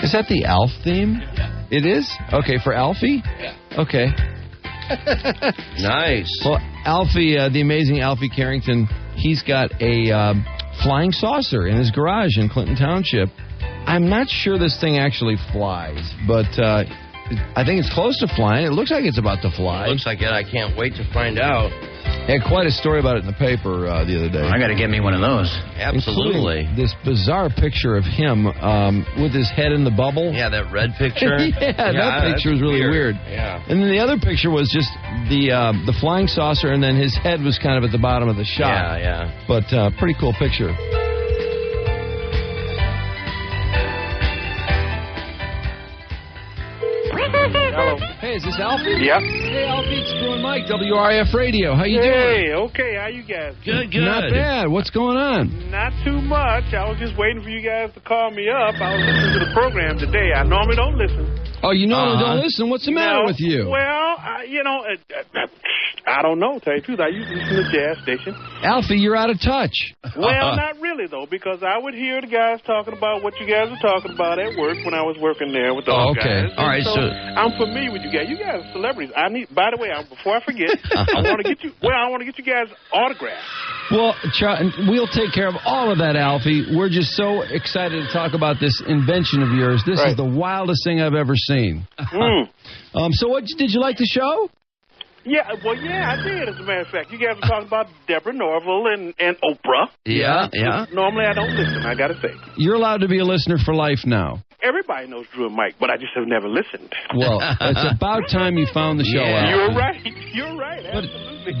Is that the Alf theme? It is? Okay, for Alfie? Yeah. Okay. Nice. Well, Alfie, the amazing Alfie Carrington, he's got a flying saucer in his garage in Clinton Township. I'm not sure this thing actually flies, but I think it's close to flying. It looks like it's about to fly. It looks like it. I can't wait to find out. Had quite a story about it in the paper the other day. I got to get me one of those. Absolutely. Including this bizarre picture of him with his head in the bubble. Yeah, that red picture. that picture was really weird. Yeah. And then the other picture was just the flying saucer, and then his head was kind of at the bottom of the shot. Yeah. But pretty cool picture. Hello. Hey, is this Alfie? Yeah. Hey, Alfie, it's Drew and Mike, WRIF Radio. How you doing? Hey, okay, how you guys? Good. Not bad. What's going on? Not too much. I was just waiting for you guys to call me up. I was listening to the program today. I normally don't listen. Oh, you normally don't listen? What's the matter No. with you? Well, I don't know, to tell you the truth. I used to listen to the jazz station. Alfie, you're out of touch. Well, not really, though, because I would hear the guys talking about what you guys were talking about at work when I was working there with those guys. All right, so I'm familiar with you guys. You guys are celebrities. By the way, before I forget, I want to get you guys autographs. Well, we'll take care of all of that, Alfie. We're just so excited to talk about this invention of yours. This is the wildest thing I've ever seen. So did you like the show? Yeah, I did, as a matter of fact. You guys were talking about Deborah Norville and Oprah. Yeah. Normally I don't listen, I got to say. You're allowed to be a listener for life now. Everybody knows Drew and Mike, but I just have never listened. Well, it's about time you found the show out. You're right, absolutely.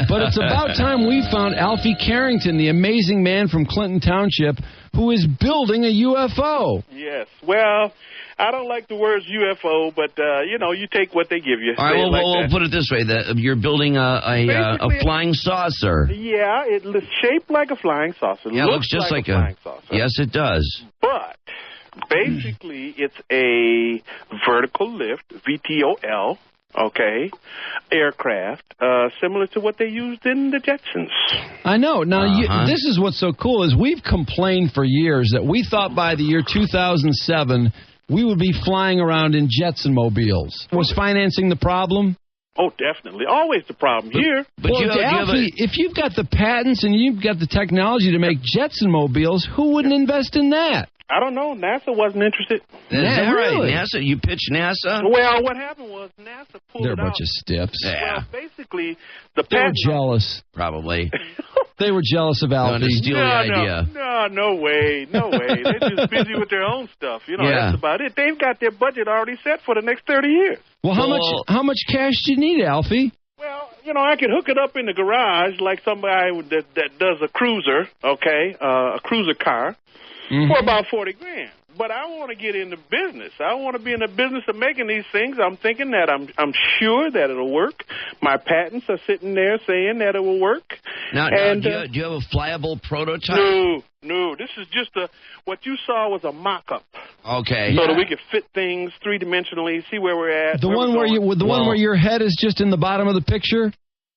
But it's about time we found Alfie Carrington, the amazing man from Clinton Township, who is building a UFO. Yes, well, I don't like the words UFO, but, you take what they give you. All right, we'll put it this way. You're building a flying saucer. Yeah, it's shaped like a flying saucer. Yeah, it looks just like a flying saucer. Yes, it does. But basically, it's a vertical lift, VTOL, aircraft, similar to what they used in the Jetsons. I know. Now, this is what's so cool is we've complained for years that we thought by the year 2007 we would be flying around in Jetson mobiles. Was financing the problem? Oh, definitely. Always the problem here. But Alfie, if you've got the patents and you've got the technology to make Jetson mobiles, who wouldn't invest in that? I don't know. NASA wasn't interested. Is that really? right? NASA? You pitched NASA? Well, what happened was NASA pulled They're it a bunch out. of stiffs. Yeah. Well, basically, the They were patent... jealous. Probably. They were jealous of Alfie. To steal the idea. No way. They're just busy with their own stuff. That's about it. They've got their budget already set for the next 30 years. Well, how much cash do you need, Alfie? Well, I could hook it up in the garage like somebody that does a cruiser, a cruiser car, for about $40,000. But I want to get into business. I want to be in the business of making these things. I'm thinking that I'm sure that it'll work. My patents are sitting there saying that it will work. Now, do you have a flyable prototype? No. This is just what you saw was a mock-up. Okay. So that we could fit things three-dimensionally, see where we're at. The one where your head is just in the bottom of the picture?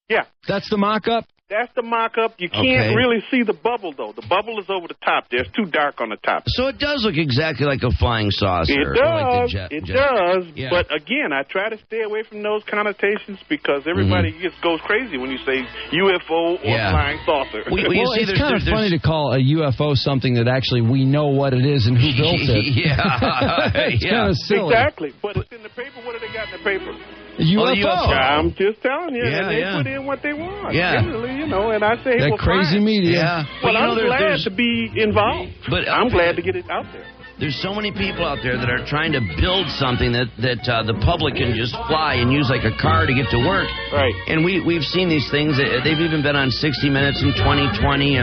Yeah. That's the mock-up? That's the mock-up. You can't really see the bubble, though. The bubble is over the top there. It's too dark on the top. So it does look exactly like a flying saucer. It does. Like it does. Yeah. But, again, I try to stay away from those connotations because everybody just goes crazy when you say UFO or flying saucer. It's kind of funny to call a UFO something that actually we know what it is and who built it. It's kind of silly. Exactly. But it's in the paper. What do they got in the paper? UFO. I'm just telling you. Yeah, and they put in what they want. Yeah. Generally, and I say, that crazy fine. media. Yeah. Well, I'm glad to be involved. But I'm glad to get it out there. There's so many people out there that are trying to build something that the public can just fly and use like a car to get to work. Right. And we've seen these things. They've even been on 60 Minutes in 2020,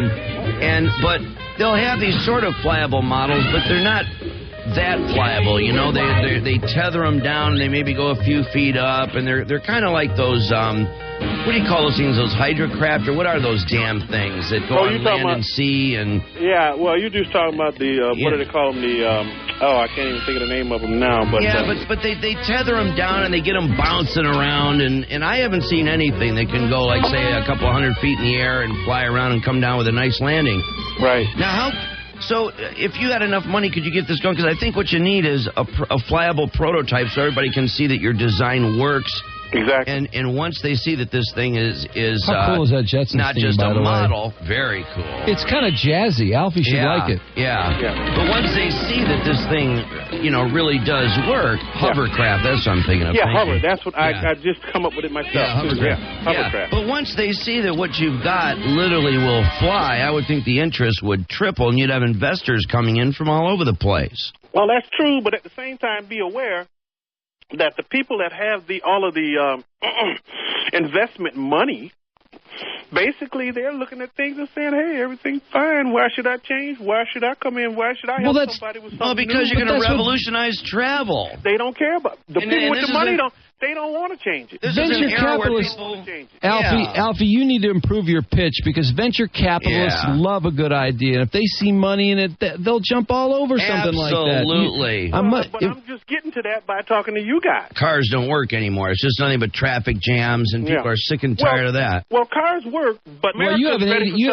but they'll have these sort of flyable models, but they're not that pliable, they tether them down and they maybe go a few feet up, and they're kind of like those what do you call those things, those hydrocraft, or what are those damn things that go on land and sea? And well, you're just talking about the what do they call them, I can't even think of the name of them now, but but they tether them down and they get them bouncing around, and I haven't seen anything that can go like say a couple 100 feet in the air and fly around and come down with a nice landing. Right. Now So if you had enough money, could you get this going? Because I think what you need is a flyable prototype so everybody can see that your design works. Exactly. And once they see that this thing is how cool is that Jetsons not theme, just by a the model, very cool. It's kind of jazzy. Alfie should like it. Yeah. But once they see that this thing, really does work, hovercraft, that's what I'm thinking of. Yeah, hover. That's what I just come up with it myself. Yeah, hovercraft. Hovercraft. But once they see that what you've got literally will fly, I would think the interest would triple, and you'd have investors coming in from all over the place. Well, that's true, but at the same time, be aware that the people that have all of the investment money, basically they're looking at things and saying, hey, everything's fine. Why should I change? Why should I come in? Why should I help somebody with something Well, because new? you're going to revolutionize travel. They don't care about the people with the money. They don't want to change it. Venture capitalists, Alfie, you need to improve your pitch because venture capitalists love a good idea. And if they see money in it, they'll jump all over something like that. Absolutely. But I'm just getting to that by talking to you guys. Cars don't work anymore. It's just nothing but traffic jams, and people are sick and tired of that. Well, cars work, but you have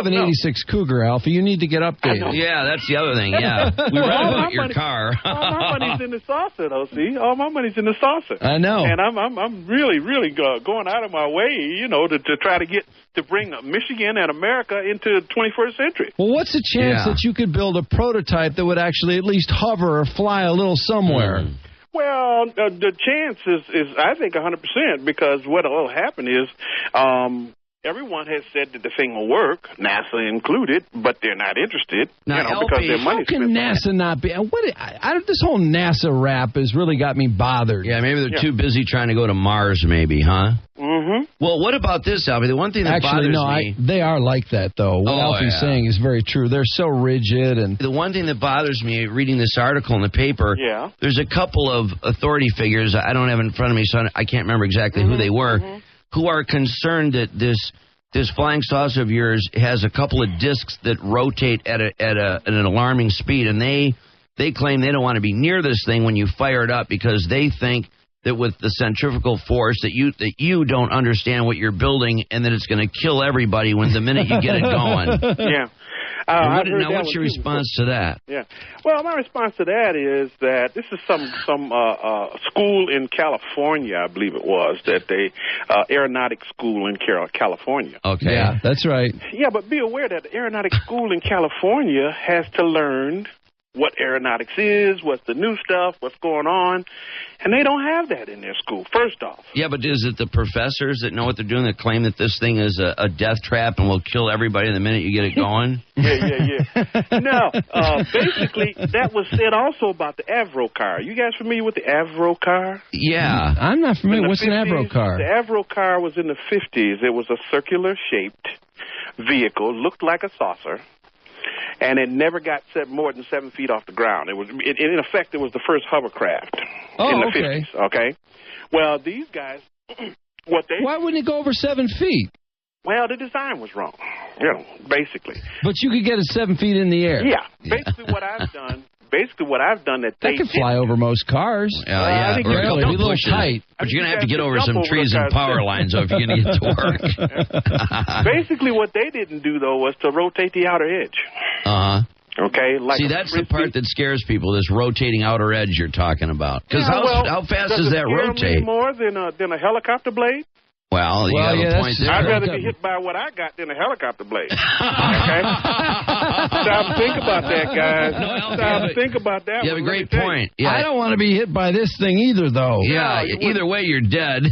an 86 Cougar, Alfie. You need to get updated. Yeah, that's the other thing. Yeah, we read about your car. All my money's in the saucer, though. See, all my money's in the saucer. I know. And I'm really going out of my way, to try to bring Michigan and America into the 21st century. Well, what's the chance that you could build a prototype that would actually at least hover or fly a little somewhere? Well, the chance is I think 100%, because what will happen is everyone has said that the thing will work, NASA included, but they're not interested, because their money's spent. How can NASA not be? This whole NASA rap has really got me bothered. Yeah, maybe they're too busy trying to go to Mars, maybe, huh? Mm-hmm. Well, what about this, Alfie? The one thing that bothers me... they are like that, though. What Alfie's saying is very true. They're so rigid. And the one thing that bothers me, reading this article in the paper, there's a couple of authority figures, I don't have in front of me, so I can't remember exactly who they were, who are concerned that this flying saucer of yours has a couple of discs that rotate at an alarming speed, and they claim they don't want to be near this thing when you fire it up because they think that with the centrifugal force that you don't understand what you're building and that it's going to kill everybody when the minute you get it going. Yeah. What's your response to that? Yeah. Well, my response to that is that this is some school in California, I believe it was, aeronautics school in California. Okay. Yeah, that's right. Yeah, but be aware that the aeronautics school in California has to learn what aeronautics is, what's the new stuff, what's going on, and they don't have that in their school, first off. Yeah, but is it the professors that know what they're doing that claim that this thing is a death trap and will kill everybody the minute you get it going? Yeah. No, basically, that was said also about the Avro car. You guys familiar with the Avro car? Yeah. I'm not familiar. What's an Avro car? The Avro car was in the 50s. It was a circular-shaped vehicle, looked like a saucer, and it never got set more than 7 feet off the ground. In effect, it was the first hovercraft in the 50s. Okay. Well, these guys, why wouldn't it go over 7 feet? Well, the design was wrong. Basically. But you could get it 7 feet in the air. Yeah. Basically, what I've done that they could fly over most cars. Yeah, really, a little tight. But you're going to have to get over some trees and power lines if you're going to get to work. Basically, what they didn't do, though, was to rotate the outer edge. Uh-huh. Okay, see, that's the part that scares people, this rotating outer edge you're talking about. Because how fast does that rotate? Me more than a helicopter blade? Well, you have a point there. I'd rather be hit by what I got than a helicopter blade. Okay? Stop and think about that, guys. Stop and think about that. You have a great point. Yeah. I don't want to be hit by this thing either, though. Yeah, either way, you're dead.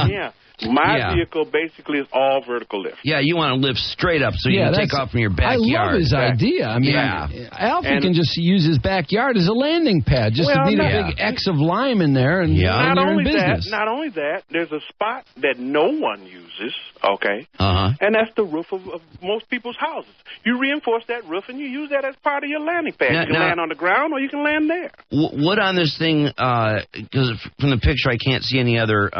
Yeah. My vehicle basically is all vertical lift. Yeah, you want to lift straight up so you can take off from your backyard. I love his idea. I mean, Alfie can just use his backyard as a landing pad. Just need a big X of lime in there, and not you're in only business. Not only that, there's a spot that no one uses, okay? Uh-huh. And that's the roof of most people's houses. You reinforce that roof, and you use that as part of your landing pad. You can land on the ground, or you can land there. What on this thing, because from the picture I can't see any other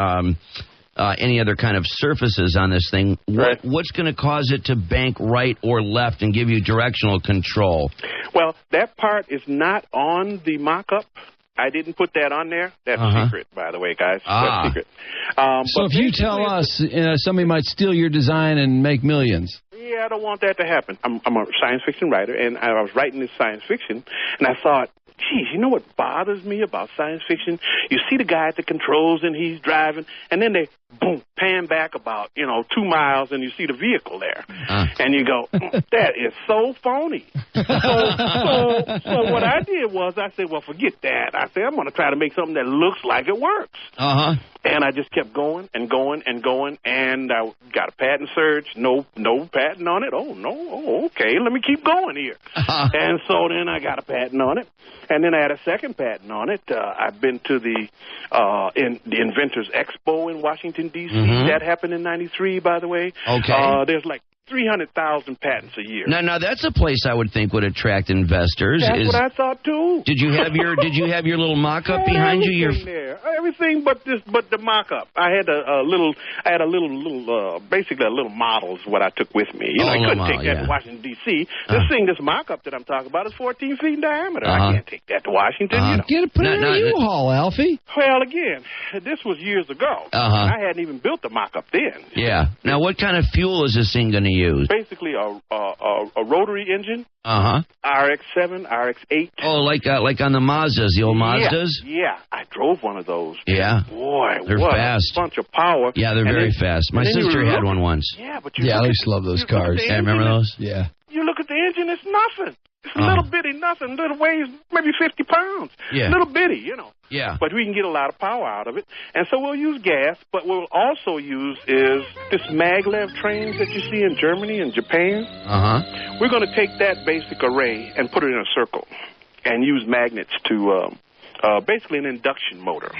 kind of surfaces on this thing. What's going to cause it to bank right or left and give you directional control? Well, that part is not on the mock-up. I didn't put that on there. That's secret, by the way, guys. That's secret. So if you tell us, somebody might steal your design and make millions. Yeah, yeah, I don't want that to happen. I'm a science fiction writer, and I was writing this science fiction, and I thought, geez, you know what bothers me about science fiction? You see the guy at the controls, and he's driving, and then they, boom, pan back about, 2 miles, and you see the vehicle there. And you go, that is so phony. So what I did was I said, well, forget that. I said, I'm going to try to make something that looks like it works. And I just kept going and going and going, and I got a patent search, no patent on it. Oh, no, okay, let me keep going here. And so then I got a patent on it, and then I had a second patent on it. I've been to the Inventors Expo in Washington, D.C. That happened in '93, by the way. Okay. There's like 300,000 patents a year. Now that's a place I would think would attract investors. That's what I thought too. Did you have your little mock-up behind you? Everything but the mock-up. I had a little basically a little model is what I took with me. I couldn't take that to Washington D.C. This mock-up that I'm talking about is 14 feet in diameter. I can't take that to Washington. Get it put in a U-Haul, Alfie. Well, again, this was years ago. I hadn't even built the mock-up then. Yeah. Now, what kind of fuel is this thing going to use? Basically, a rotary engine. RX-7, RX-8. Oh, like on the Mazdas, the old Mazdas? Yeah, I drove one of those. Yeah. Boy, they're fast. A bunch of power. Yeah, they're very fast. My sister had one once. Yeah, but I used to love those cars. Yeah, remember those? Yeah. You look at the engine, it's nothing. It's a little bitty nothing. Little weighs maybe 50 pounds. Yeah. Little bitty, Yeah. But we can get a lot of power out of it. And so we'll use gas, but what we'll also use is this maglev trains that you see in Germany and Japan. We're going to take that basic array and put it in a circle and use magnets to basically an induction motor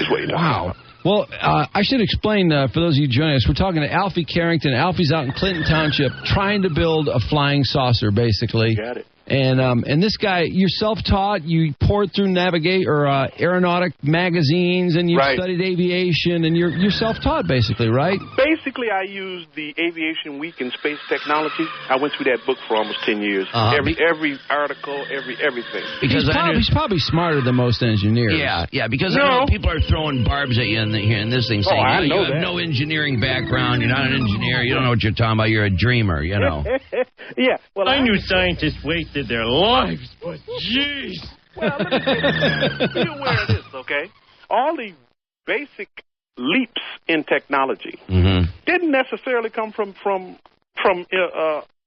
is what you're talking about. Well, I should explain for those of you joining us, we're talking to Alfie Carrington. Alfie's out in Clinton Township trying to build a flying saucer, basically. Got it. And this guy, you're self-taught. You poured through aeronautic magazines, and you studied aviation, and you're self-taught, basically, right? Basically, I used the Aviation Week in Space Technology. I went through that book for almost 10 years. Every article, everything. Because he's probably smarter than most engineers. Yeah. Because I know people are throwing barbs at you in this thing, saying you have no engineering background. You're not an engineer. You don't know what you're talking about. You're a dreamer. Yeah. Well, I knew scientists wasted their lives, but jeez. Well, let me be aware of this, okay? All the basic leaps in technology didn't necessarily come from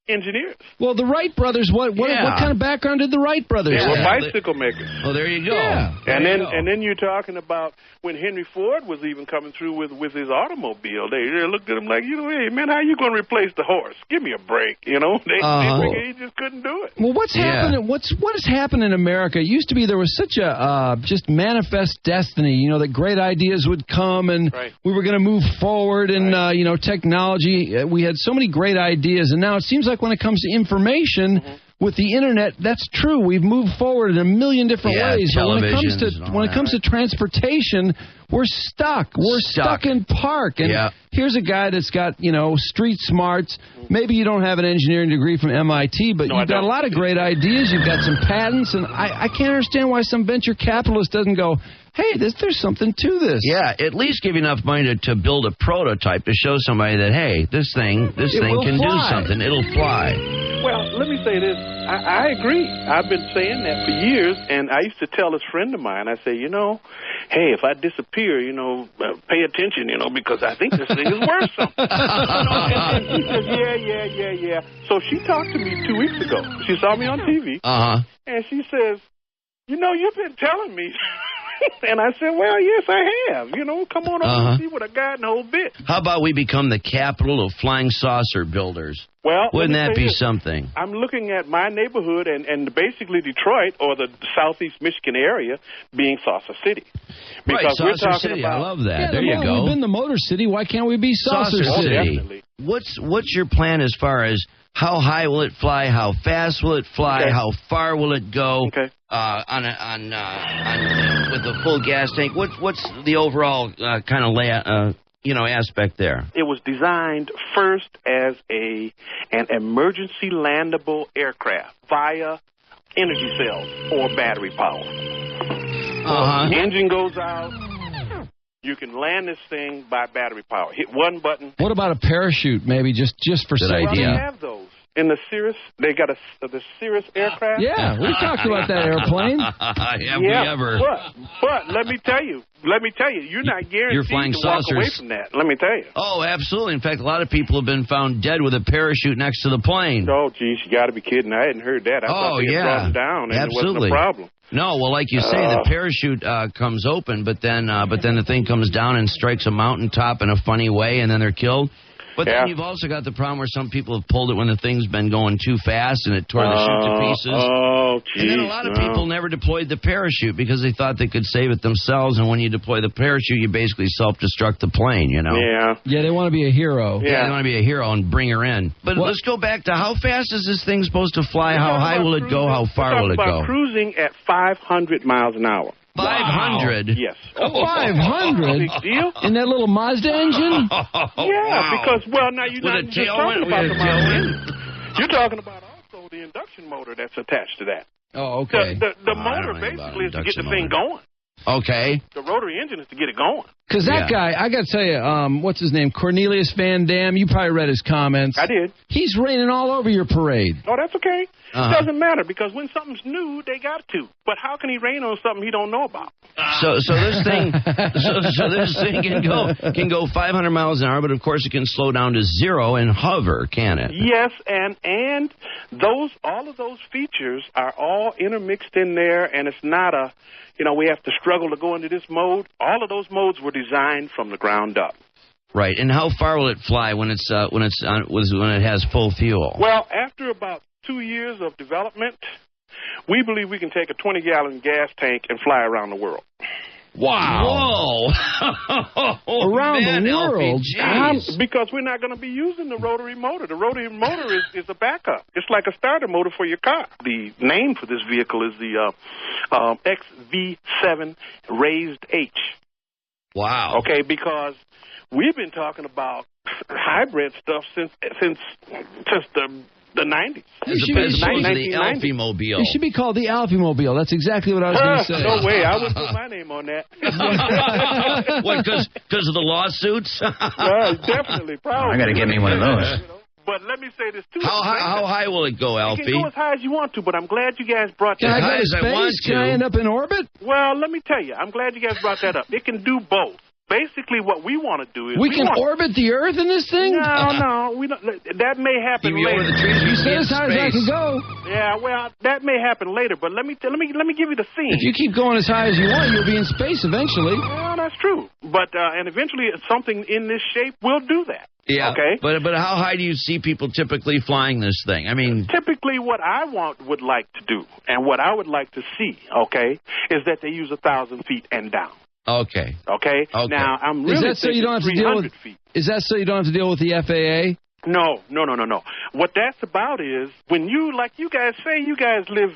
engineers. Well, the Wright brothers. What kind of background did the Wright brothers have? They were bicycle makers. Oh, there you go. Yeah. And then you're talking about when Henry Ford was even coming through with his automobile. They looked at him like, hey man, how you going to replace the horse? Give me a break, They figured he just couldn't do it. Well, what's happening? What has happened in America? It used to be there was such a just manifest destiny. That great ideas would come and we were going to move forward and technology. We had so many great ideas, and now it seems like when it comes to information. With the internet, that's true. We've moved forward in a million different ways. But when it comes to transportation, we're stuck. We're stuck in park. And here's a guy that's got, street smarts. Maybe you don't have an engineering degree from MIT, but you've got a lot of great ideas. You've got some patents, and I can't understand why some venture capitalist doesn't go, hey, there's something to this. Yeah, at least give enough money to build a prototype to show somebody that, hey, this thing can do something. It'll fly. Well, let me say this. I agree. I've been saying that for years, and I used to tell this friend of mine, I say, hey, if I disappear, pay attention, because I think this thing is worth something. And she says, yeah. So she talked to me 2 weeks ago. She saw me on TV, and she says, you've been telling me. And I said, well, yes, I have. Come on over and see what I got in the whole bit. How about we become the capital of flying saucer builders? Well, wouldn't that be something? I'm looking at my neighborhood and basically Detroit or the southeast Michigan area being Saucer City. Because we're talking City. I love that. There you go. We've been the Motor City. Why can't we be Saucer City? Definitely. What's your plan as far as how high will it fly? How fast will it fly? Okay. How far will it go? Okay. With a full gas tank. What's the overall kind of aspect there? It was designed first as an emergency landable aircraft via energy cells or battery power. The engine goes out. You can land this thing by battery power. Hit one button. What about a parachute, maybe, just for safety? Well, they have those. in the Cirrus? They got the Cirrus aircraft? Yeah, we talked about that airplane. Have we ever? But let me tell you, you're not guaranteed You're flying to walk away saucers. from that. Let me tell you. Oh, absolutely. In fact, a lot of people have been found dead with a parachute next to the plane. Oh, geez, you got to be kidding. I hadn't heard that. I thought they had brought them down, and absolutely. it wasn't a problem. No, well, like you say, the parachute comes open, but then the thing comes down and strikes a mountaintop in a funny way, and then they're killed. But then you've also got the problem where some people have pulled it when the thing's been going too fast and it tore the chute to pieces. Oh, geez. And then a lot of people never deployed the parachute because they thought they could save it themselves. And when you deploy the parachute, you basically self-destruct the plane, you know? Yeah, they want to be a hero. Yeah, they want to be a hero and bring her in. But let's go back to how fast is this thing supposed to fly? How high will it go? How far will it go? Cruising at 500 miles an hour. 500? Wow. Yes. 500? Big deal. In that little Mazda engine? Because, now you're not just talking about the Mazda engine. You're talking about also the induction motor that's attached to that. Oh, okay. The motor basically is to get the thing going. Okay. The rotary engine is to get it going. Because that guy, I got to tell you, what's his name? Cornelius Van Dam. You probably read his comments. I did. He's raining all over your parade. Oh, that's okay. It doesn't matter because when something's new, they got to. But how can he rain on something he don't know about? So this thing, this thing can go 500 miles an hour, but of course it can slow down to 0 and hover, can it? Yes, and all of those features are all intermixed in there, and it's not a, we have to struggle to go into this mode. All of those modes were designed from the ground up. Right, and how far will it fly when it has full fuel? Well, after about 2 years of development, we believe we can take a 20-gallon gas tank and fly around the world. Wow! Whoa! Around the world? Because we're not going to be using the rotary motor. The rotary motor is a backup. It's like a starter motor for your car. The name for this vehicle is the XV7 Raised H. Wow. Okay, because we've been talking about hybrid stuff since the 90s. As opposed to the Alfie Mobile. It should be called the Alfie Mobile. That's exactly what I was going to say. No way. I wouldn't put my name on that. What, because of the lawsuits? Definitely. Probably. I got to get me one of those. But let me say this, too. How high will it go, Alfie? You can go as high as you want to, but I'm glad you guys brought that Can up. I go to space? Can I end up in orbit? Well, let me tell you. I'm glad you guys brought that up. It can do both. Basically, what we want to do is we can orbit the Earth in this thing. No, we don't. That may happen later. You said as high as I can go. Yeah, well, that may happen later. But let me give you the scene. If you keep going as high as you want, you'll be in space eventually. Well, that's true. But and eventually, something in this shape will do that. Yeah. Okay. But how high do you see people typically flying this thing? I mean, typically, what I would like to do, and what I would like to see, okay, is that they use 1,000 feet and down. Okay. Now I'm really is that so you don't have to deal with? Feet. Is that so you don't have to deal with the FAA? No. What that's about is when you guys live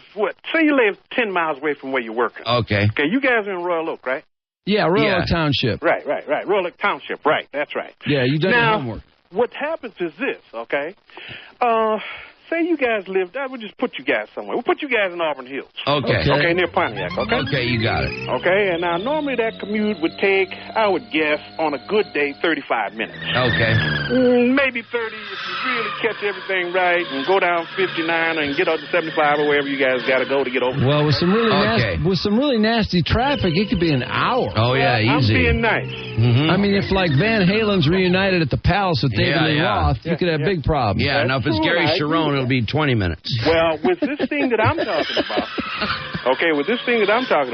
Say you live 10 miles away from where you're working. Okay. Okay. You guys are in Royal Oak, right? Yeah, Royal Oak Township. Right. Royal Oak Township. Right. That's right. Yeah, you done your homework. What happens is this, okay? Say you guys lived, I would just put you guys somewhere. We'll put you guys in Auburn Hills. Okay, near Pontiac, okay? Okay, you got it. Okay, and now normally that commute would take, I would guess, on a good day, 35 minutes. Okay. Maybe 30 if you really catch everything right and go down 59 and get up to 75 or wherever you guys got to go to get over. Well, with some really nasty traffic, it could be an hour. Oh, yeah, easy. I'm being nice. Mm-hmm. I mean, if like Van Halen's reunited at the Palace with David Lee Roth, you could have big problems. Yeah, now if it's Gary Sharon, it'll be 20 minutes. Well, with this thing that I'm talking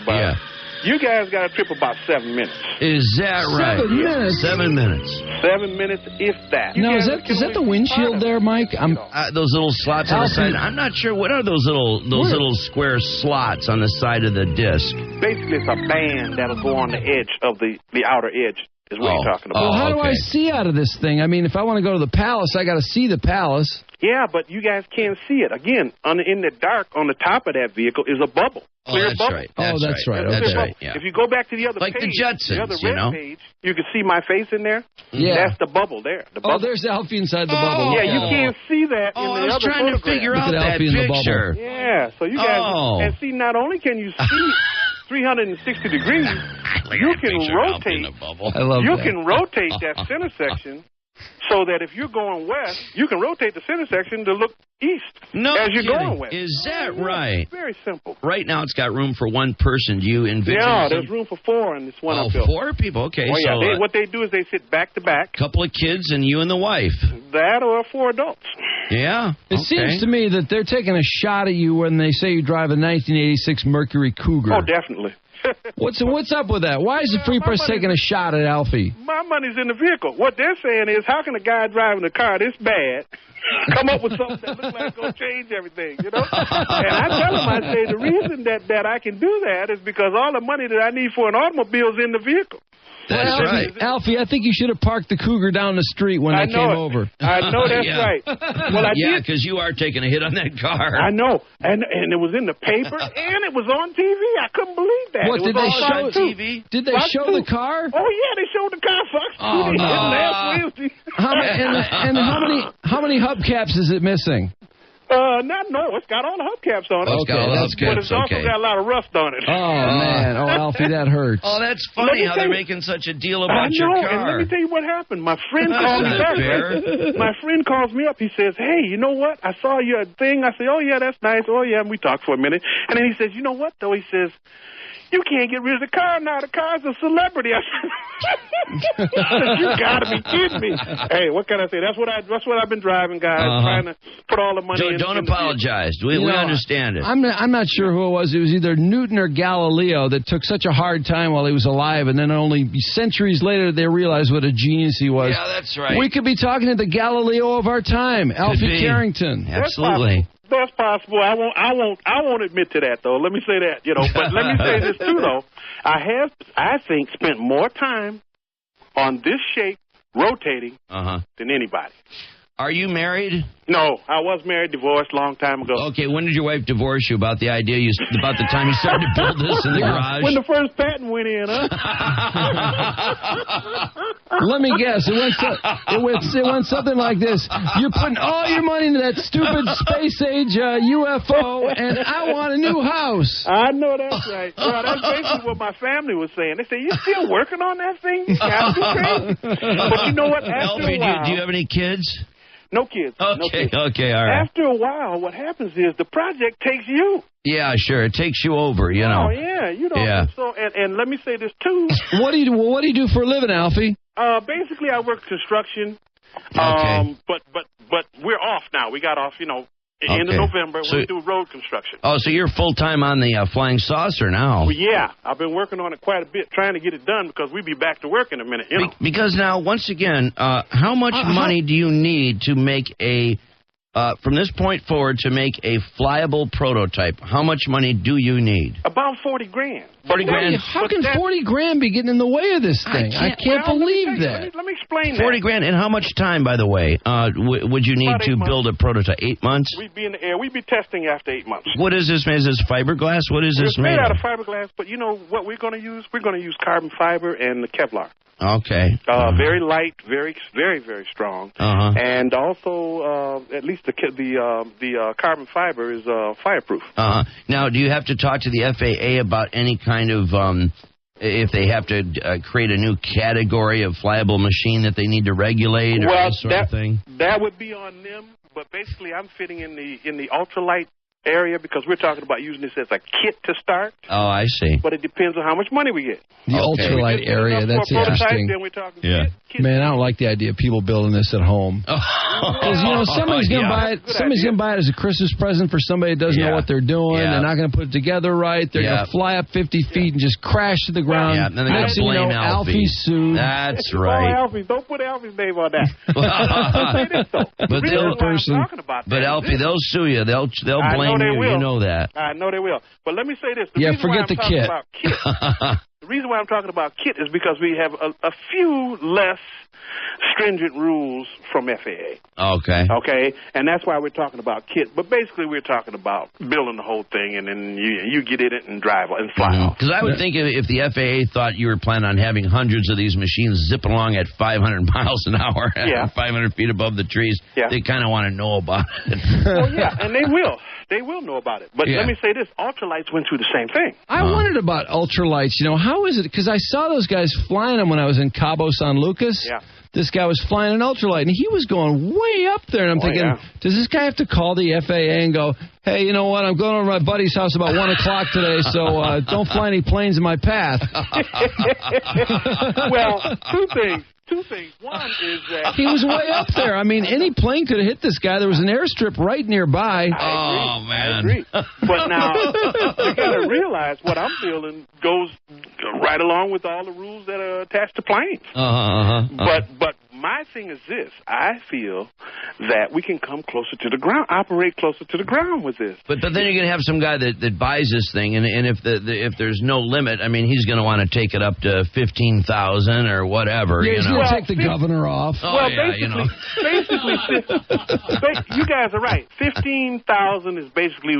about, you guys got a trip about 7 minutes. Is that right? 7 minutes? 7 minutes. 7 minutes, if that. Now, is that the windshield there, Mike? Those little slots on the side. I'm not sure. What are those little square slots on the side of the disc? Basically, it's a band that'll go on the edge of the outer edge. Is what you're talking about. Well, how do I see out of this thing? I mean, if I want to go to the Palace, I got to see the Palace. Yeah, but you guys can't see it. Again, in the dark, on the top of that vehicle is a bubble. Clear bubble. Right. That's right. That's right. Yeah. If you go back to the other like page, the Jetsons, the other red page, you can see my face in there. Yeah. That's the bubble there. The bubble. Oh, there's Alfie inside the bubble. Yeah, you can't see that in the other I was trying to figure out that picture. Yeah, so you guys... And see, not only can you see 360 degrees, you can rotate. I love that. Can rotate that center section so that if you're going west, you can rotate the center section to look east as you're going west. Is that right? It's very simple. Right now, it's got room for one person. Do you envision? Yeah, there's room for 4 in this one. Oh, 4 people. Okay. Oh, so yeah. What they do is they sit back to back. Couple of kids and you and the wife. That or 4 adults. Yeah. It seems to me that they're taking a shot at you when they say you drive a 1986 Mercury Cougar. Oh, definitely. What's up with that? Why is the Free Press taking a shot at Alfie? My money's in the vehicle. What they're saying is, how can a guy driving a car this bad come up with something that looks like it's going to change everything, you know? And I tell them, I say, the reason that I can do that is because all the money that I need for an automobile is in the vehicle. That's right. Alfie, I think you should have parked the Cougar down the street when I came over. I know that's right. Well, I did. Because you are taking a hit on that car. I know. And it was in the paper, and it was on TV. I couldn't believe that. What, did they show on TV? Did they show the car? Oh, yeah, they showed the car. Fox 2 last Wednesday. How many hubcaps is it missing? It's got all the hubcaps on it. But it's also got a lot of rust on it. Oh, man. Oh, Alfie, that hurts. Oh, that's funny how they're making such a deal about your car. And let me tell you what happened. My friend called me back. My friend calls me up. He says, hey, you know what? I saw your thing. I say, oh, yeah, that's nice. Oh, yeah, and we talked for a minute. And then he says, you know what, though? He says, you can't get rid of the car now. The car's a celebrity. I said, you got to be kidding me. Hey, what can I say? That's what I've been driving, guys, trying to put all the money in. Don't apologize. We understand it. I'm not sure who it was. It was either Newton or Galileo that took such a hard time while he was alive, and then only centuries later they realized what a genius he was. Yeah, that's right. We could be talking to the Galileo of our time, Alfie Carrington. Absolutely. That's possible. I won't admit to that, though. Let me say that, But let me say this too, though. I think, spent more time on this shape rotating than anybody. Are you married? No, I was married, divorced long time ago. Okay, when did your wife divorce you? About the time you started to build this in the garage? When the first patent went in, huh? Let me guess. It went something like this. You're putting all your money into that stupid space-age UFO, and I want a new house. I know that's right. Well, that's basically what my family was saying. They say, you still working on that thing? You got to be crazy. But you know what? Alfie, do you have any kids? No kids. Okay, all right. After a while, what happens is the project takes you. Yeah, sure. It takes you over, you know. Oh, yeah. Yeah. So, and let me say this, too. What do you do for a living, Alfie? Basically, I work construction. Okay. But we're off now. We got off, end of November. We're doing road construction. Oh, so you're full-time on the Flying Saucer now. Well, yeah. I've been working on it quite a bit, trying to get it done because we'll be back to work in a minute. Because now, once again, how much money do you need to make from this point forward, to make a flyable prototype? How much money do you need? About $40,000. 40 grand. How can 40 grand be getting in the way of this thing? I can't believe that. Let me explain 40 grand. And how much time, by the way, would you need to build a prototype? 8 months? We'd be in the air. We'd be testing after 8 months. What is this made? Is this fiberglass? What is this made? It's made out of fiberglass, but you know what we're going to use? We're going to use carbon fiber and the Kevlar. Okay. Very light, very, very, very strong, and also at least the carbon fiber is fireproof. Now, do you have to talk to the FAA about any kind of if they have to create a new category of flyable machine that they need to regulate or that sort of thing? That would be on them. But basically, I'm fitting in the ultralight area because we're talking about using this as a kit to start. Oh, I see. But it depends on how much money we get. The ultralight area, that's interesting. Then we're talking kit. Man, I don't like the idea of people building this at home. Because, somebody's going to buy it. Somebody's going to buy it as a Christmas present for somebody that doesn't know what they're doing. They're not going to put it together right. They're going to fly up 50 feet and just crash to the ground. And then they're going to blame Alfie. Alfie's sued. That's right. Alfie. Don't put Alfie's name on that. But Alfie, they'll sue you. They'll blame you. You know that. I know they will. But let me say this. Forget the kit. The reason why I'm talking about kit is because we have a few less stringent rules from FAA. Okay, and that's why we're talking about kit. But basically, we're talking about building the whole thing, and then you get in it and drive and fly off. Because I would think if the FAA thought you were planning on having hundreds of these machines zipping along at 500 miles an hour, 500 feet above the trees, they kind of want to know about it. Well, yeah, and they will. They will know about it. But let me say this. Ultralights went through the same thing. I wondered about ultralights. How is it? Because I saw those guys flying them when I was in Cabo San Lucas. Yeah. this guy was flying an ultralight, and he was going way up there. And I'm thinking, does this guy have to call the FAA and go, hey, you know what, I'm going over to my buddy's house about 1 o'clock today, so don't fly any planes in my path. Well, two things. One is that he was way up there. I mean, any plane could have hit this guy. There was an airstrip right nearby. Oh, man. I agree. But now, you got to realize what I'm feeling goes right along with all the rules that are attached to planes. But my thing is this. I feel that we can come closer to the ground, operate closer to the ground with this. But then you're going to have some guy that buys this thing, and if there's no limit, I mean, he's going to want to take it up to 15,000 or whatever. Yeah, you he's know. going to take the governor off. Basically, you guys are right. 15,000 is basically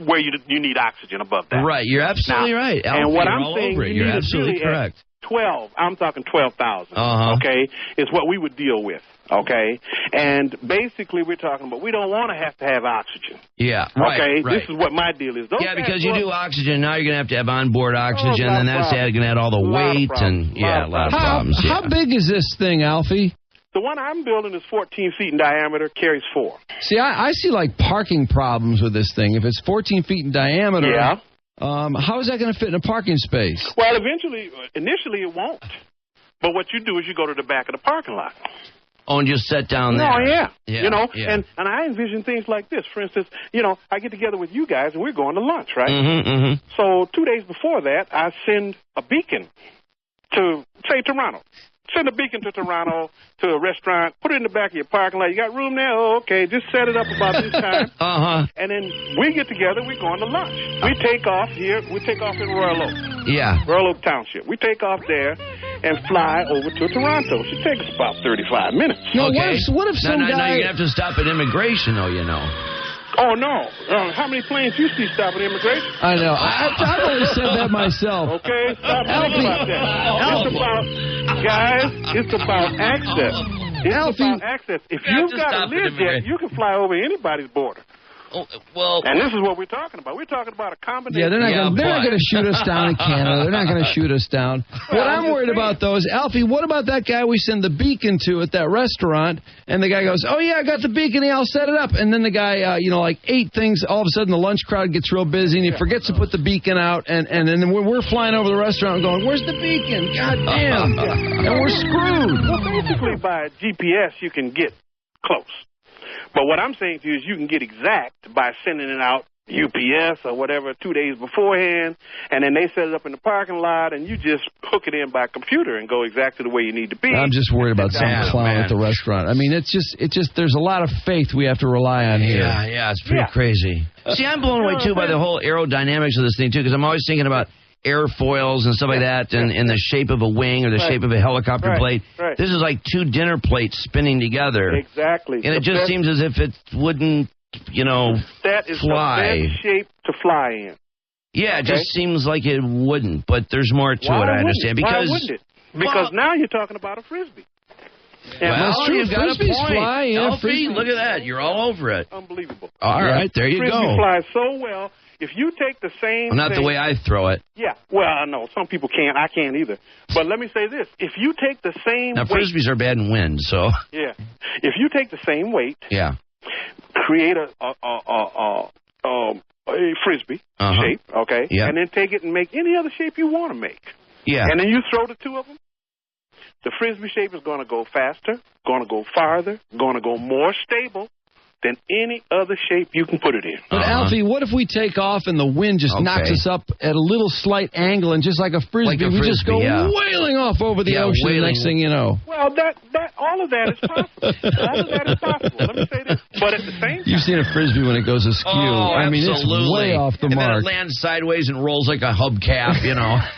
where you need oxygen above that. Right, you're absolutely right. Alfie, and what you're I'm all saying, over it. you You're need absolutely correct. 12. I'm talking 12,000. Okay, is what we would deal with. Okay, and basically we're talking about we don't want to have oxygen. Yeah, right. Okay, right. this is what my deal is. Because you do oxygen, now you're going to have onboard oxygen, and that's going to add all the weight, and a lot of problems. How big is this thing, Alfie? The one I'm building is 14 feet in diameter, carries 4. See, I see like parking problems with this thing. If it's 14 feet in diameter, how is that going to fit in a parking space? Well, initially it won't. But what you do is you go to the back of the parking lot. Oh, and just sit down there. Oh, yeah. You know, and I envision things like this. For instance, I get together with you guys and we're going to lunch, right? So 2 days before that, I send a beacon to, say, Toronto. Send a beacon to Toronto, to a restaurant, put it in the back of your parking lot. You got room there? Oh, okay, just set it up about this time. And then we get together, we're going to lunch. We take off here, in Royal Oak. Yeah. Royal Oak Township. We take off there and fly over to Toronto. It takes us about 35 minutes. No, what if some guy... Now you're going to have to stop at immigration, though, you know. Oh, no. How many planes you see stop at immigration? I know. I've always said that myself. Okay, stop thinking about that. It's about access. It's about access. If you've got a Learjet, you can fly over anybody's border. Oh, well, and this is what we're talking about. We're talking about a combination. Yeah, they're not going to shoot us down in Canada. They're not going to shoot us down. What I'm worried about, though, is, Alfie, what about that guy we send the beacon to at that restaurant, and the guy goes, oh, yeah, I got the beacon, yeah, I'll set it up. And then the guy, like 8 things, all of a sudden the lunch crowd gets real busy, and he forgets to put the beacon out, and then we're flying over the restaurant and going, where's the beacon? God damn. And we're screwed. Well, basically, by GPS, you can get close. But what I'm saying to you is you can get exact by sending it out UPS or whatever 2 days beforehand, and then they set it up in the parking lot, and you just hook it in by computer and go exactly the way you need to be. I'm just worried about some clown at the restaurant. I mean, it's just there's a lot of faith we have to rely on here. Yeah, it's pretty crazy. See, I'm blown away, too, by the whole aerodynamics of this thing, too, because I'm always thinking about airfoils and stuff like that, and in the shape of a wing or the shape of a helicopter plate. Right. This is like 2 dinner plates spinning together. Exactly. And it just seems as if it wouldn't, that is fly. The best shape to fly in. Yeah, it just seems like it wouldn't, but there's more to it, I understand. Why wouldn't it? Because now you're talking about a Frisbee. Well, you've got a point. Fly, Alfie, look at that. You're all over it. Unbelievable. All right, there you go. Frisbee flies so well. If you take the same not the way I throw it. Yeah. Well, I know. Some people can't. I can't either. But let me say this. If you take the same Now, Frisbees are bad in wind, so. Yeah. If you take the same weight. Yeah. Create a Frisbee shape, okay? Yeah. And then take it and make any other shape you want to make. Yeah. And then you throw the 2 of them. The Frisbee shape is going to go faster, going to go farther, going to go more stable than any other shape you can put it in. But, Alfie, what if we take off and the wind just knocks us up at a little slight angle, and just like a Frisbee, we just go wailing off over the ocean the next thing you know? Well, all of that is possible. All of that is possible. Let me say this. But at the same time... You've seen a Frisbee when it goes askew. I mean, it's way off the mark. And then it lands sideways and rolls like a hubcap,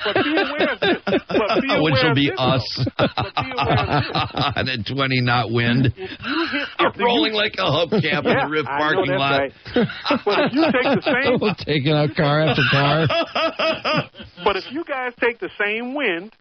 But be aware of this. Which will be us. But be aware of this. And 20-knot wind. Rolling like a hubcap. In the Riff parking lot. Right. But if you take the same... Taking out car after car. But if you guys take the same wind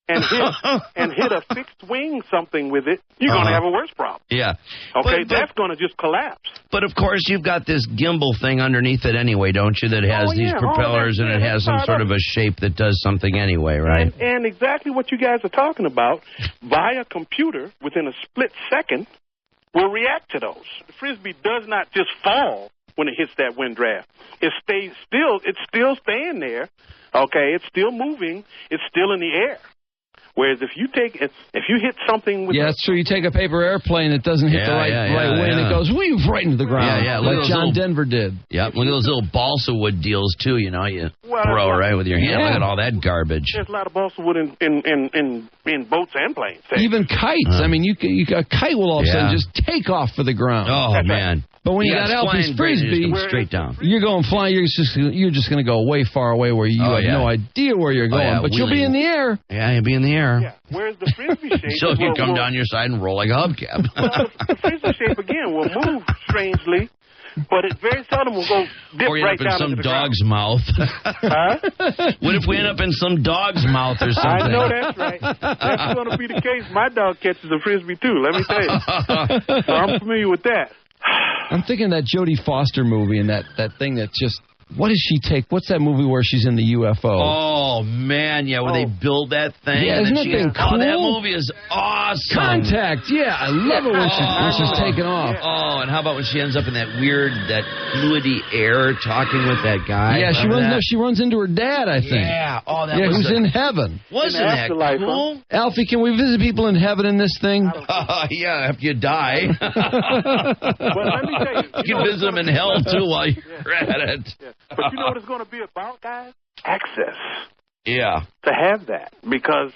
and hit a fixed wing something with it, you're going to have a worse problem. Yeah. Okay, that's going to just collapse. But, of course, you've got this gimbal thing underneath it anyway, don't you, that has these propellers and it has some sort of a shape that does something anyway, right? And exactly what you guys are talking about, via computer, within a split second, will react to those. The Frisbee does not just fall when it hits that wind draft. It's still staying there, okay? It's still moving. It's still in the air. Whereas if you hit something with that's true. You take a paper airplane, it doesn't hit the right way, and it goes right into the ground. Like John Denver did. Yeah, look at those little balsa wood deals too. You know, you throw right with your hand. Look at all that garbage. There's a lot of balsa wood in boats and planes. Even kites. I mean, a kite will all of a sudden just take off for the ground. Oh man. But when you got Alfie's Frisbee, straight down. You're going flying. You're just going to go way far away where you have no idea where you're going. But you'll be in the air. Yeah, you'll be in the air. Yeah. Whereas the Frisbee shape... So you can come down your side and roll like a hubcap. Well, the Frisbee shape, again, will move strangely, but it very seldom will go dip right down into the ground. Or you end up in some dog's mouth. Huh? What if we end up in some dog's mouth or something? I know that's right. That's going to be the case. My dog catches a Frisbee, too, let me tell you. So I'm familiar with that. I'm thinking that Jodie Foster movie and that thing that just... What does she take? What's that movie where she's in the UFO? Oh, man, where they build that thing. Yeah, isn't that thing cool? Oh, that movie is awesome. Contact, yeah. I love it when she's taking off. Oh, and how about when she ends up in that fluidy air talking with that guy? Yeah, she runs into her dad, I think. Yeah. Oh, that was who's in heaven. Wasn't that cool? Huh? Alfie, can we visit people in heaven in this thing? Yeah, after you die. Well, let me tell you. You can visit them in hell, too, while you're at it. Yeah. But you know what it's going to be about, guys? Access. Yeah. To have that. Because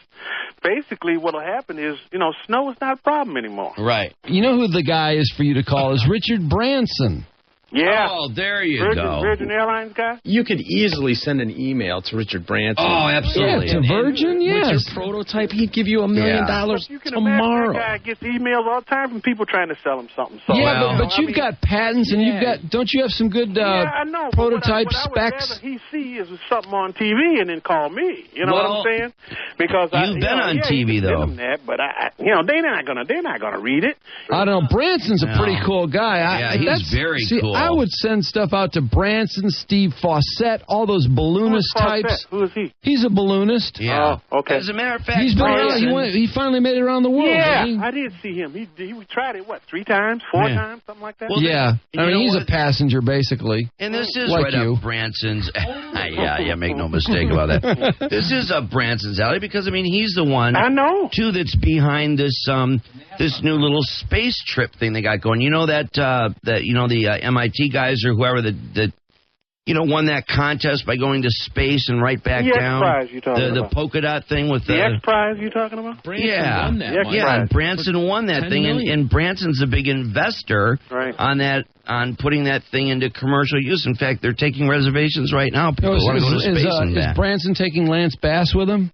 basically what will happen is, snow is not a problem anymore. Right. You know who the guy is for you to call is Richard Branson. Yeah. Oh, there you go. Virgin Airlines guy? You could easily send an email to Richard Branson. Oh, absolutely. Yeah, to Virgin, yes. With your prototype, he'd give you $1 million you can tomorrow. Imagine that guy gets emails all the time from people trying to sell him something. So, but you've got patents and don't you have some good I know, prototype what specs? What I would rather he see is something on TV and then call me. You know what I'm saying? Because you've been on TV though. But they're not gonna read it. I don't know. Branson's a pretty cool guy. He's very cool. I would send stuff out to Branson, Steve Fawcett, all those balloonist types. Who is he? He's a balloonist. Yeah. Oh, okay. As a matter of fact, he's been around. He finally made it around the world. Yeah, I did see him. He tried it, 3 times, 4 times, something like that? Well, I mean, he's a passenger, basically. And this is like up Branson's... make no mistake about that. This is up Branson's alley because, I mean, he's the one... I know. Too, that's behind this new little space trip thing they got going. You know the MIT guys or whoever that won that contest by going to space and right back down. The X Prize you talking about? The polka dot thing with the X Prize you talking about? Branson won that. And Branson won that thing, and Branson's a big investor on putting that thing into commercial use. In fact, they're taking reservations right now. People want to go to space and back. Is Branson taking Lance Bass with him?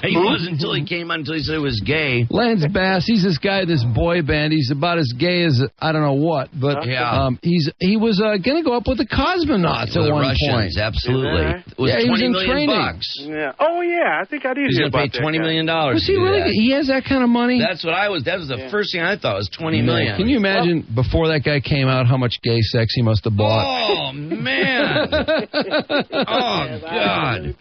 He wasn't until he came on, until he said it was gay. Lance Bass, he's this guy, this boy band. He's about as gay as I don't know what, but he was going to go up with the cosmonauts at one Russians, point. Absolutely. It was he was in $20 training. million. Yeah. Oh yeah, I think I did. He's going to pay $20 million. Was he really? He has that kind of money. That's what I was. That was the first thing I thought was $20 million. Can you imagine before that guy came out how much gay sex he must have bought? Oh man! Oh God!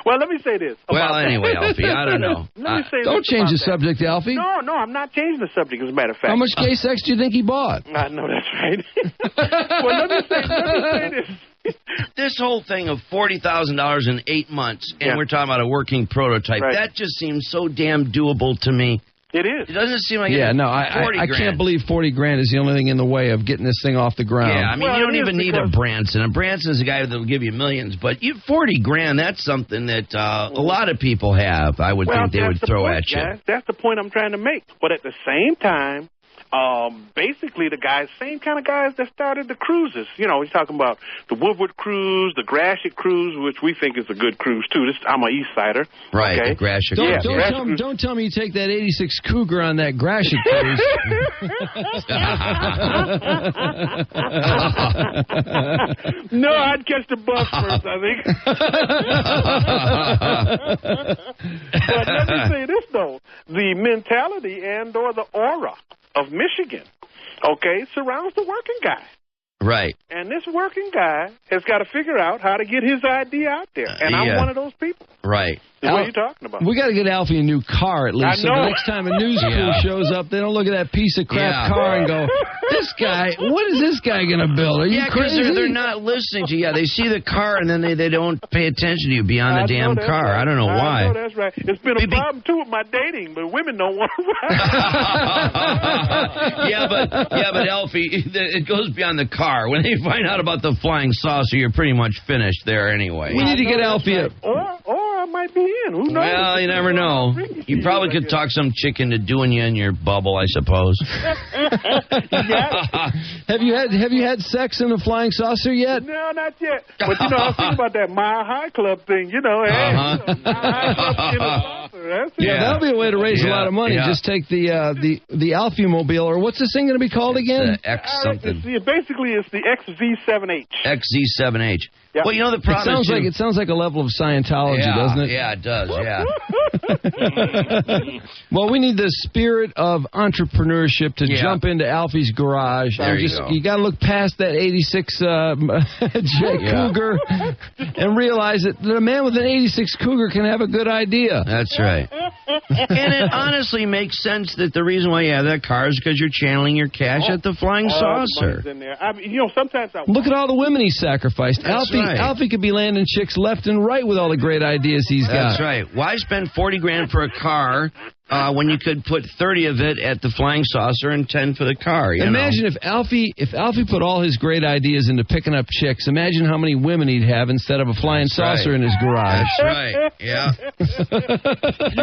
Well, let me say this. Well, anyway, Alfie, I don't know. Let me say don't change the subject, Alfie. No, I'm not changing the subject. As a matter of fact, how much gay sex do you think he bought? I know that's right. Well, let me say this. This whole thing of $40,000 in 8 months, and we're talking about a working prototype. Right. That just seems so damn doable to me. It is. It doesn't seem like I can't believe $40,000 is the only thing in the way of getting this thing off the ground. Yeah, I mean, you don't even need a Branson. A Branson's a guy that'll give you millions, but $40,000, that's something that a lot of people have. I would think they would throw at you. Guys. That's the point I'm trying to make. But at the same time, basically the same kind of guys that started the cruises. You know, he's talking about the Woodward cruise, the Gratiot cruise, which we think is a good cruise too. I'm an East Sider. Right, okay? the Gratiot cruise. Don't tell me you take that 86 Cougar on that Gratiot cruise. No, I'd catch the bus first, I think. But let me say this, though. The mentality and/or the aura of Michigan, okay, surrounds the working guy. Right. And this working guy has got to figure out how to get his idea out there. And I'm one of those people. Right. What are you talking about? We got to get Alfie a new car at least. So the next time a news crew shows up, they don't look at that piece of crap car and go, this guy, what is this guy going to build? Are you crazy? Because they're not listening to you. Yeah, they see the car and then they don't pay attention to you beyond the damn car. Right. I don't know why. I know that's right. It's been a problem, too, with my dating, but women don't want to ride. yeah, but Alfie, it goes beyond the car. When they find out about the flying saucer, you're pretty much finished there anyway. We need to get Alfie up. Or I might be in. Who knows? Well, you never know. You probably could talk some chick into doing you in your bubble, I suppose. Have you had sex in the flying saucer yet? No, not yet. But you know, I was thinking about that Mile High Club thing. You know, Mile High Club in a saucer. That'll be a way to raise a lot of money. Just take the Alfie Mobile, or what's this thing going to be called again? The X something. Basically, it's the XV7H. XZ7H. Yep. Well, you know the problem. It sounds like a level of Scientology, doesn't it? Yeah, it does. Yeah. Well, we need the spirit of entrepreneurship to jump into Alfie's garage. You got to look past that 86 Cougar and realize that a man with an 86 Cougar can have a good idea. That's right. And it honestly makes sense that the reason why you have that car is because you're channeling your cash at the flying saucer. In there. Sometimes look at all the women he sacrificed. Alfie could be landing chicks left and right with all the great ideas he's got. That's right. Why spend $40,000 for a car when you could put 30 of it at the flying saucer and 10 for the car? Imagine if Alfie put all his great ideas into picking up chicks. Imagine how many women he'd have instead of a flying saucer in his garage. That's right. Yeah. You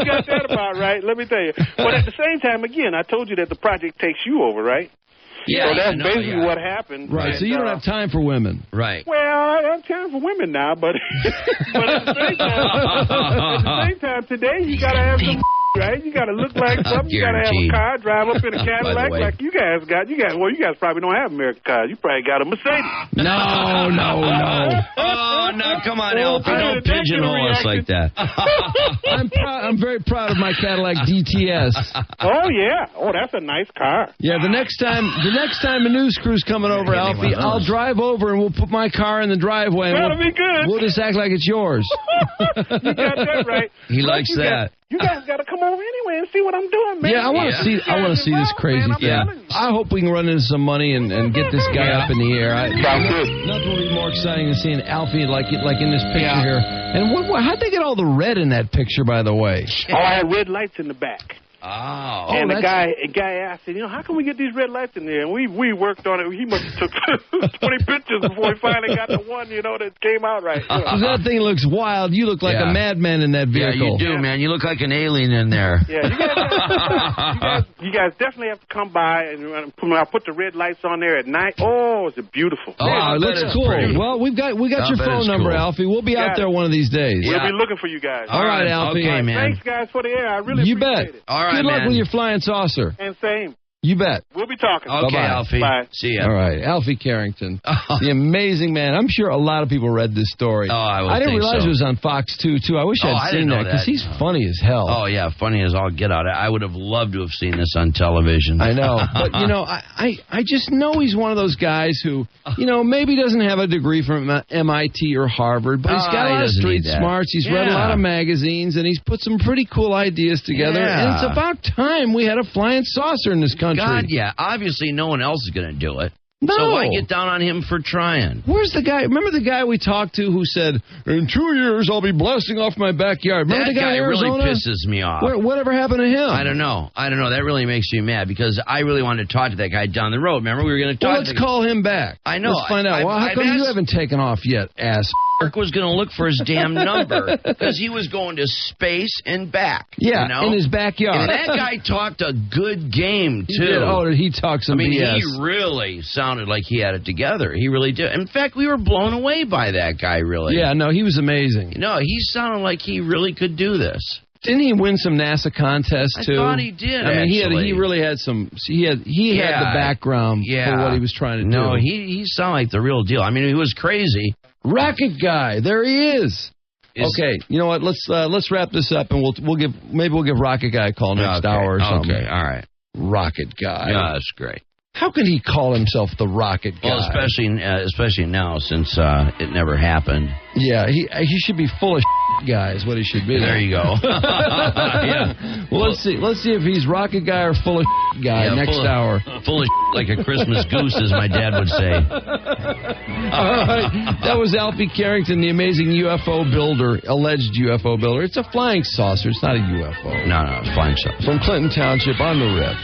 got that about right. Let me tell you. But at the same time, again, I told you that the project takes you over, right? Yeah, so that's basically what happened. Right, and, so you don't have time for women. Right. Well, I have time for women now, but at the same time, today you got to have some right? You got to look like something. You got to have a car, drive up in a Cadillac like you guys got. Well, you guys probably don't have American cars. You probably got a Mercedes. No. Oh, no, come on, Alfie. Don't pigeonhole us like that. I'm very proud of my Cadillac DTS. Oh, yeah. Oh, that's a nice car. Yeah, the next time a news crew's coming over, Alfie, I'll drive over and we'll put my car in the driveway. That'll be good. We'll just act like it's yours. You got that right. He likes that. You guys got to come over anyway and see what I'm doing, man. Yeah, I want to see this crazy thing. I hope we can run into some money and get this guy up in the air. Sounds good. Nothing will be more exciting than seeing Alfie like in this picture here. And how'd they get all the red in that picture, by the way? Oh, I had red lights in the back. Oh. And the guy asked, how can we get these red lights in there? And we worked on it. He must have took 20 pictures before he finally got the one, that came out right. That thing looks wild. You look like a madman in that vehicle. Yeah, you do, man. You look like an alien in there. Yeah, you guys definitely have to come by, and I'll put the red lights on there at night. Oh, it's beautiful. Oh, it looks cool. Pretty. Well, we got your phone number, cool. Alfie. We'll be out there one of these days. We'll be looking for you guys. All right, Alfie. Okay, man. Thanks, guys, for the air. I really appreciate it. All right, Good luck with your flying saucer. And same. You bet. We'll be talking. Okay, Bye-bye. Alfie. Bye. See ya. All right, Alfie Carrington, the amazing man. I'm sure a lot of people read this story. Oh, I didn't realize so. it was on Fox 2, too. I wish I'd seen that because he's funny as hell. Oh, yeah, funny as all get out. I would have loved to have seen this on television. I know. But, I just know he's one of those guys who, maybe doesn't have a degree from MIT or Harvard, but he's got a lot of street smarts. He's read a lot of magazines, and he's put some pretty cool ideas together. Yeah. And it's about time we had a flying saucer in this country. God, yeah. Obviously, no one else is going to do it. No. So why get down on him for trying? Where's the guy? Remember the guy we talked to who said, in 2 years, I'll be blasting off my backyard. Remember that the guy in Arizona? Really pisses me off. Whatever happened to him? I don't know. That really makes me mad because I really wanted to talk to that guy down the road. Remember, we were going to talk to him. Let's call him back. I know. Let's find out. How come you haven't taken off yet, ass? was going to look for his damn number because he was going to space and back. Yeah, you know? in his backyard. And that guy talked a good game, too. He did. Oh, he talked some BS. He really sounded like he had it together. He really did. In fact, we were blown away by that guy, really. Yeah, no, he was amazing. No, he sounded like he really could do this. Didn't he win some NASA contests too? I thought he did. I mean, actually. he really had some. He had the background for what he was trying to do. No, he sounded like the real deal. I mean, he was crazy. Rocket guy, there he is. Okay, you know what? Let's wrap this up, and we'll give Rocket Guy a call next hour or something. Okay, all right. Rocket Guy. Yeah, that's great. How could he call himself the Rocket Guy? Well, especially now since it never happened. Yeah, he should be full of guy is what he should be. There you go. Yeah. Well, let's see if he's Rocket Guy or full of guy next hour. Full of like a Christmas goose, as my dad would say. All right. That was Alfie Carrington, the amazing UFO builder, alleged UFO builder. It's a flying saucer. It's not a UFO. No, it's flying saucer. From Clinton Township on the Riff.